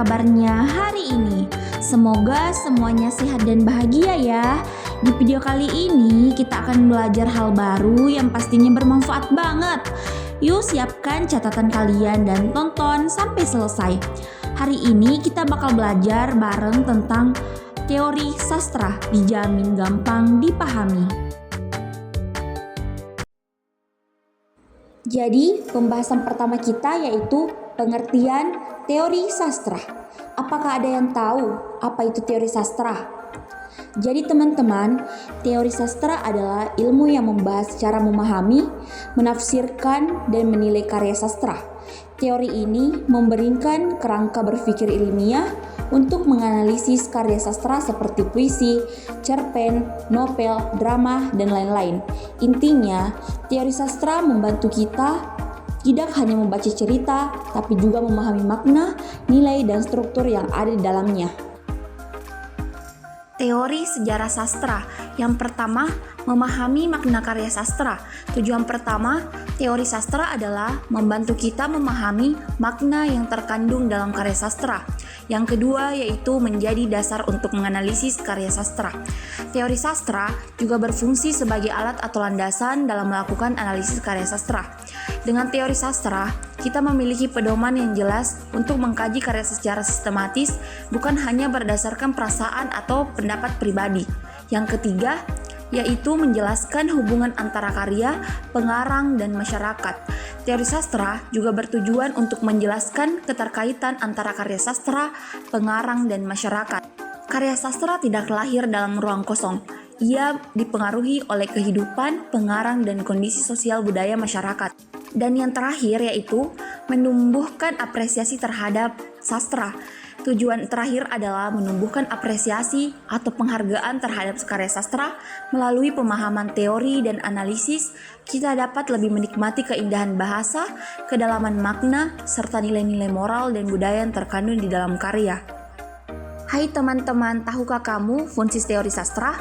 kabarnya hari ini? Semoga semuanya sehat dan bahagia ya. Di video kali ini kita akan belajar hal baru yang pastinya bermanfaat banget. Yuk siapkan catatan kalian dan tonton sampai selesai. Hari ini kita bakal belajar bareng tentang teori sastra, dijamin gampang dipahami. Jadi, pembahasan pertama kita yaitu pengertian teori sastra. Apakah ada yang tahu apa itu teori sastra? Jadi teman-teman, teori sastra adalah ilmu yang membahas cara memahami, menafsirkan, dan menilai karya sastra. Teori ini memberikan kerangka berpikir ilmiah untuk menganalisis karya sastra seperti puisi, cerpen, novel, drama, dan lain-lain. Intinya, teori sastra membantu kita tidak hanya membaca cerita, tapi juga memahami makna, nilai, dan struktur yang ada di dalamnya. Teori sejarah sastra. Yang pertama, memahami makna karya sastra. Tujuan pertama, teori sastra adalah membantu kita memahami makna yang terkandung dalam karya sastra. Yang kedua, yaitu menjadi dasar untuk menganalisis karya sastra. Teori sastra juga berfungsi sebagai alat atau landasan dalam melakukan analisis karya sastra. Dengan teori sastra, kita memiliki pedoman yang jelas untuk mengkaji karya secara sistematis, bukan hanya berdasarkan perasaan atau pendapat pribadi. Yang ketiga, yaitu menjelaskan hubungan antara karya, pengarang, dan masyarakat. Teori sastra juga bertujuan untuk menjelaskan keterkaitan antara karya sastra, pengarang, dan masyarakat. Karya sastra tidak lahir dalam ruang kosong. Ia dipengaruhi oleh kehidupan, pengarang, dan kondisi sosial budaya masyarakat. Dan yang terakhir yaitu menumbuhkan apresiasi terhadap sastra. Tujuan terakhir adalah menumbuhkan apresiasi atau penghargaan terhadap karya sastra. Melalui pemahaman teori dan analisis, kita dapat lebih menikmati keindahan bahasa, kedalaman makna, serta nilai-nilai moral dan budaya yang terkandung di dalam karya. Hai teman-teman, tahukah kamu fungsi teori sastra?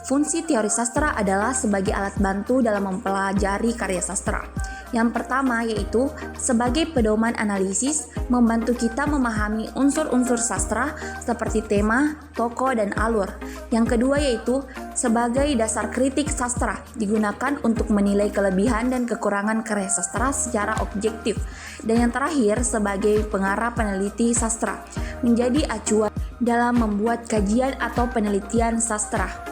Fungsi teori sastra adalah sebagai alat bantu dalam mempelajari karya sastra. Yang pertama yaitu sebagai pedoman analisis, membantu kita memahami unsur-unsur sastra seperti tema, tokoh, dan alur. Yang kedua yaitu sebagai dasar kritik sastra, digunakan untuk menilai kelebihan dan kekurangan karya sastra secara objektif. Dan yang terakhir sebagai pengarah peneliti sastra, menjadi acuan dalam membuat kajian atau penelitian sastra.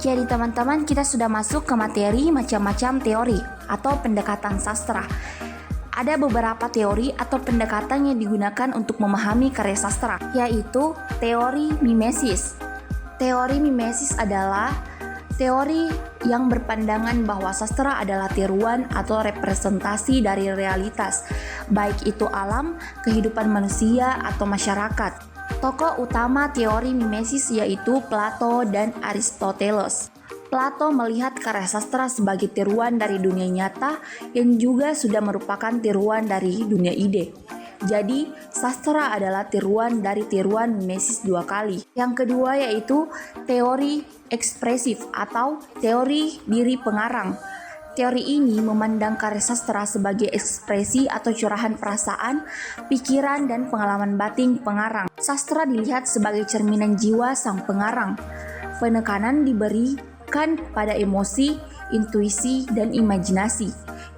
Jadi teman-teman, kita sudah masuk ke materi macam-macam teori atau pendekatan sastra. Ada beberapa teori atau pendekatan yang digunakan untuk memahami karya sastra, yaitu teori mimesis. Teori mimesis adalah teori yang berpandangan bahwa sastra adalah tiruan atau representasi dari realitas, baik itu alam, kehidupan manusia, atau masyarakat. Tokoh utama teori mimesis yaitu Plato dan Aristoteles. Plato melihat karya sastra sebagai tiruan dari dunia nyata yang juga sudah merupakan tiruan dari dunia ide. Jadi, sastra adalah tiruan dari tiruan mimesis dua kali. Yang kedua yaitu teori ekspresif atau teori diri pengarang. Teori ini memandang karya sastra sebagai ekspresi atau curahan perasaan, pikiran, dan pengalaman batin pengarang. Sastra dilihat sebagai cerminan jiwa sang pengarang. Penekanan diberikan pada emosi, intuisi, dan imajinasi.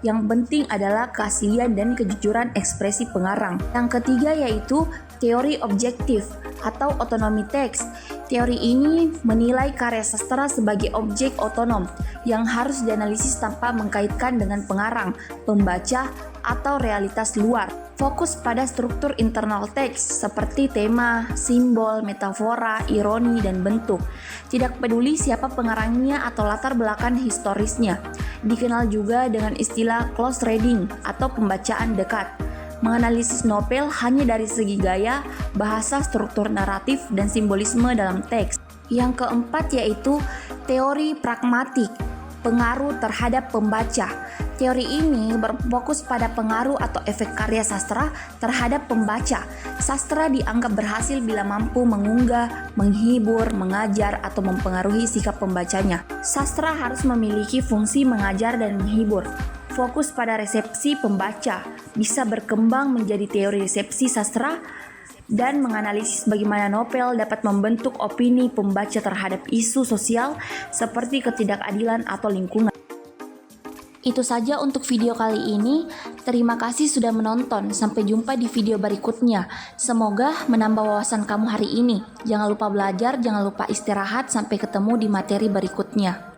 Yang penting adalah keaslian dan kejujuran ekspresi pengarang. Yang ketiga yaitu teori objektif atau otonomi teks. Teori ini menilai karya sastra sebagai objek otonom yang harus dianalisis tanpa mengkaitkan dengan pengarang, pembaca, atau realitas luar. Fokus pada struktur internal teks seperti tema, simbol, metafora, ironi, dan bentuk. Tidak peduli siapa pengarangnya atau latar belakang historisnya. Dikenal juga dengan istilah close reading atau pembacaan dekat. Menganalisis novel hanya dari segi gaya, bahasa, struktur naratif, dan simbolisme dalam teks. Yang keempat yaitu teori pragmatik, pengaruh terhadap pembaca. Teori ini berfokus pada pengaruh atau efek karya sastra terhadap pembaca. Sastra dianggap berhasil bila mampu mengunggah, menghibur, mengajar, atau mempengaruhi sikap pembacanya. Sastra harus memiliki fungsi mengajar dan menghibur. Fokus pada resepsi pembaca, bisa berkembang menjadi teori resepsi sastra, dan menganalisis bagaimana novel dapat membentuk opini pembaca terhadap isu sosial seperti ketidakadilan atau lingkungan. Itu saja untuk video kali ini. Terima kasih sudah menonton. Sampai jumpa di video berikutnya. Semoga menambah wawasan kamu hari ini. Jangan lupa belajar, jangan lupa istirahat. Sampai ketemu di materi berikutnya.